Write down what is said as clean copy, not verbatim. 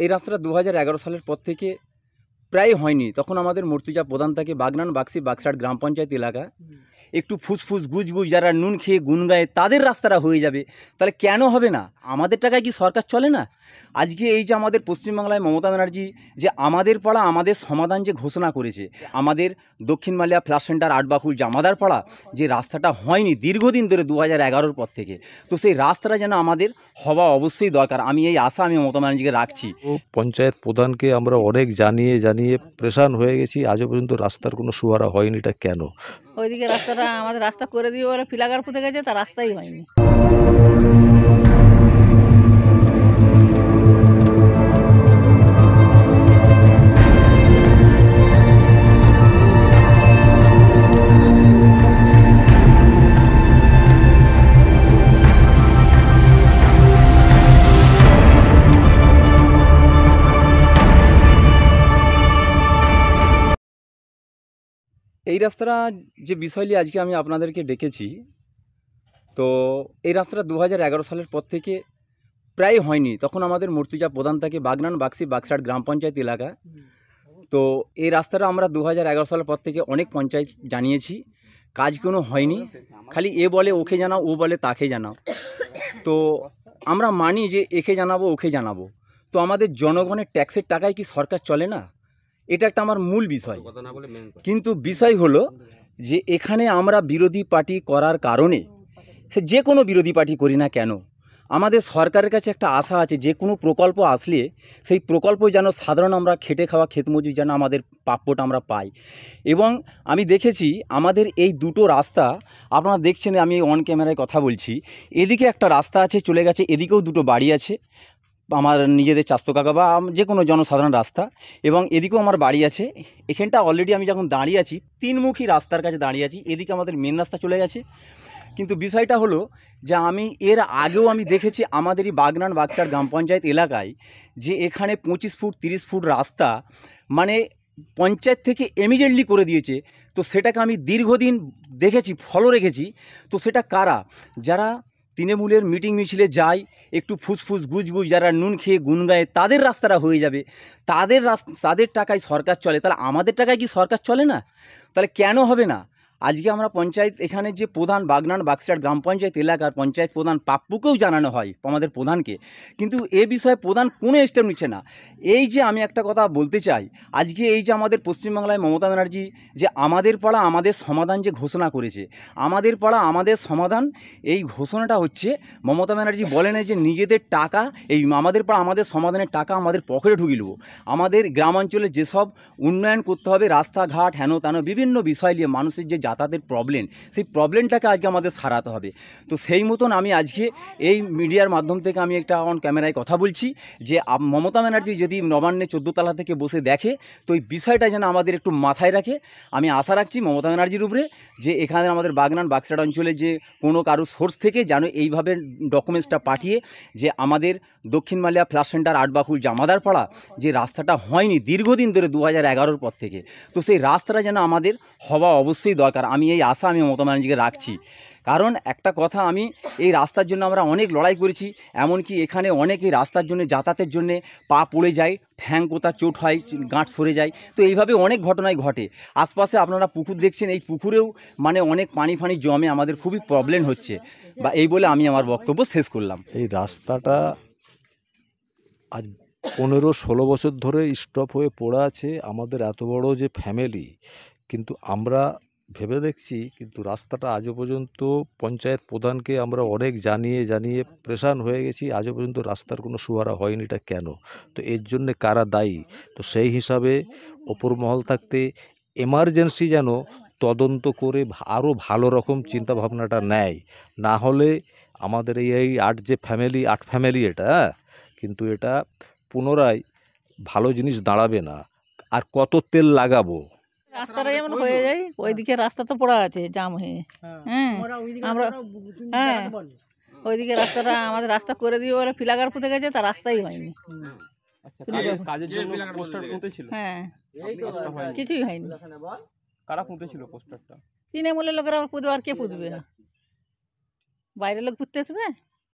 এই রাস্তাটা 2011 সালের পর থেকে প্রায় হয়নি। তখন আমাদের মূর্তিজা প্রধান থাকে বাগনান বাক্সি বাক্সাট গ্রাম পঞ্চায়েত এলাকা। একটু ফুসফুস গুজগুজ যারা নুন খেয়ে গুন গায়ে তাদের রাস্তাটা হয়ে যাবে, তাহলে কেন হবে না? আমাদের টাকায় কি সরকার চলে না? আজকে এই যে আমাদের পশ্চিমবাংলায় মমতা ব্যানার্জি যে আমাদের পাড়া আমাদের সমাধান যে ঘোষণা করেছে, আমাদের দক্ষিণ মালিয়া ফ্ল্যাশ সেন্টার আটবাকুল জামাদার পাড়া যে রাস্তাটা হয়নি দীর্ঘদিন ধরে 2011 পর থেকে, তো সেই রাস্তাটা যেন আমাদের হওয়া অবশ্যই দরকার। আমি এই আশা আমি মমতা ব্যানার্জিকে রাখছি। পঞ্চায়েত প্রধানকে আমরা অনেক জানিয়ে প্রেশান হয়ে গেছি, আজও পর্যন্ত রাস্তার কোনো সুহারা হয়নি। এটা কেন? ওইদিকে রাস্তাটা আমাদের রাস্তা করে দিয়ে বলে ফিলাগার পুঁতে গেছে, তার রাস্তাই হয়নি। এই রাস্তাটা যে বিষয় নিয়ে আজকে আমি আপনাদেরকে ডেকেছি, তো এই রাস্তাটা 2011 সালের পর থেকে প্রায় হয়নি। তখন আমাদের মূর্তিজা প্রধান থাকে বাগনান বাক্সি বাক্সাট গ্রাম পঞ্চায়েত এলাকা। তো এই রাস্তাটা আমরা 2011 সালের পর থেকে অনেক পঞ্চায়েত জানিয়েছি, কাজ কোনো হয়নি। খালি এ বলে ওকে জানাও, ও বলে তাকে জানাও। তো আমরা মানি যে একে জানাবো ওকে জানাবো, তো আমাদের জনগণের ট্যাক্সের টাকায় কি সরকার চলে না? এটা একটা আমার মূল বিষয়। কিন্তু বিষয় হলো যে এখানে আমরা বিরোধী পার্টি করার কারণে, সে যে কোনো বিরোধী পার্টি করি না কেন, আমাদের সরকারের কাছে একটা আশা আছে যে কোনো প্রকল্প আসলে সেই প্রকল্প যেন সাধারণ আমরা খেটে খাওয়া ক্ষেতমজুর যেন আমাদের প্রাপ্যটা আমরা পাই। এবং আমি দেখেছি আমাদের এই দুটো রাস্তা, আপনারা দেখছেন আমি অন ক্যামেরায় কথা বলছি, এদিকে একটা রাস্তা আছে চলে গেছে, এদিকেও দুটো বাড়ি আছে আমার নিজেদের চাস্তো কাকা বা যে কোনো জনসাধারণ রাস্তা, এবং এদিকেও আমার বাড়ি আছে। এখানটা অলরেডি আমি যখন দাঁড়িয়ে আছি তিনমুখী রাস্তার কাছে দাঁড়িয়ে আছি, এদিকে আমাদের মেন রাস্তা চলে গেছে। কিন্তু বিষয়টা হলো যে আমি এর আগেও আমি দেখেছি আমাদেরই বাগনান বাক্সার গ্রাম পঞ্চায়েত এলাকায় যে এখানে 25 ফুট 30 ফুট রাস্তা মানে পঞ্চায়েত থেকে ইমিডিয়েটলি করে দিয়েছে। তো সেটাকে আমি দীর্ঘদিন দেখেছি, ফলো রেখেছি। তো সেটা কারা? যারা তৃণমূলের মিটিং মিছিলে যায়, একটু ফুসফুস গুজগুজ যারা নুন খেয়ে গুন গায়ে তাদের রাস্তাটা হয়ে যাবে, তাদের টাকায় সরকার চলে, তাহলে আমাদের টাকায় কি সরকার চলে না? তাহলে কেন হবে না? আজকে আমরা পঞ্চায়েত এখানে যে প্রধান বাগনান বাক্সাট গ্রাম পঞ্চায়েত এলাকার পঞ্চায়েত প্রধান পাপ্পুকেও জানানো হয় আমাদের প্রধানকে, কিন্তু এ বিষয়ে প্রধান কোনো স্টেপ নিচ্ছে না। এই যে আমি একটা কথা বলতে চাই, আজকে এই যে আমাদের পশ্চিমবাংলায় মমতা ব্যানার্জি যে আমাদের পাড়া আমাদের সমাধান যে ঘোষণা করেছে, আমাদের পাড়া আমাদের সমাধান, এই ঘোষণাটা হচ্ছে মমতা ব্যানার্জি বলেন যে নিজেদের টাকা, এই আমাদের পাড়া আমাদের সমাধানের টাকা আমাদের পকেটে ঢুকিয়ে নেবো। আমাদের গ্রামাঞ্চলে যেসব উন্নয়ন করতে হবে, রাস্তাঘাট হেন তেন বিভিন্ন বিষয় নিয়ে মানুষের যে যাতায়াতের প্রবলেম, সেই প্রবলেমটাকে আজকে আমাদের সারাতে হবে। তো সেই মতন আমি আজকে এই মিডিয়ার মাধ্যম থেকে আমি একটা অন ক্যামেরায় কথা বলছি যে মমতা ব্যানার্জি যদি নবান্নে 14 তলা থেকে বসে দেখে, তো এই বিষয়টা যেন আমাদের একটু মাথায় রাখে। আমি আশা রাখছি মমতা ব্যানার্জির উপরে যে এখানে আমাদের বাগনান বাক্সাট অঞ্চলে যে কোনো কারো সোর্স থেকে যেন এইভাবে ডকুমেন্টসটা পাঠিয়ে যে আমাদের দক্ষিণ মালিয়া ফ্ল্যাশ সেন্টার আটবাকুল জামাদার পাড়া যে রাস্তাটা হয়নি দীর্ঘদিন ধরে 2011 পর থেকে, তো সেই রাস্তাটা যেন আমাদের হওয়া অবশ্যই দরকার। আমি এই আশা আমি মমতা ব্যানার্জিকে রাখছি। কারণ একটা কথা, আমি এই রাস্তার জন্য আমরা অনেক লড়াই করেছি, এমনকি এখানে অনেক এই রাস্তার জন্য যাতায়াতের জন্যে পা পড়ে যায়, ঠ্যাং কোথা চোট হয়, গাঁট সরে যায়, তো এইভাবে অনেক ঘটনাই ঘটে। আশপাশে আপনারা পুকুর দেখছেন, এই পুকুরেও মানে অনেক পানি ফানি জমে, আমাদের খুবই প্রবলেম হচ্ছে। বা এই বলে আমি আমার বক্তব্য শেষ করলাম। এই রাস্তাটা আজ 15-16 বছর ধরে স্টপ হয়ে পড়ে আছে। আমাদের এত বড় যে ফ্যামিলি, কিন্তু আমরা ভেবে দেখছি, কিন্তু রাস্তাটা আজও পর্যন্ত পঞ্চায়েত প্রধানকে আমরা অনেক জানিয়ে প্রেশান হয়ে গেছি, আজও পর্যন্ত রাস্তার কোনো সুহারা হয়নি। এটা কেন? তো এর জন্যে কারা দায়ী? তো সেই হিসাবে ওপর মহল থাকতে এমার্জেন্সি যেন তদন্ত করে আরও ভালো রকম চিন্তাভাবনাটা নেয়, না হলে আমাদের এই 8 ফ্যামিলি এটা, কিন্তু এটা পুনরায় ভালো জিনিস দাঁড়াবে না। আর কত তেল লাগাবো? রাস্তাটা যেমন হয়ে যায়, ওইদিকে রাস্তা তো পড়া আছে জাম হয়ে। হ্যাঁ আমরা হ্যাঁ ওইদিকে রাস্তাটা আমাদের রাস্তা করে দিয়ে বলে ফিলাগার পুঁতে গেছে, তার রাস্তাই হয়নি। হ্যাঁ কিছুই হয়নি। কারা পুঁতেছিল পোস্টারটা? তৃণমূলের লোকেরা আবার পুঁতবে, আর কে পুঁতবে? বাইরের লোক পুঁততে আসবে।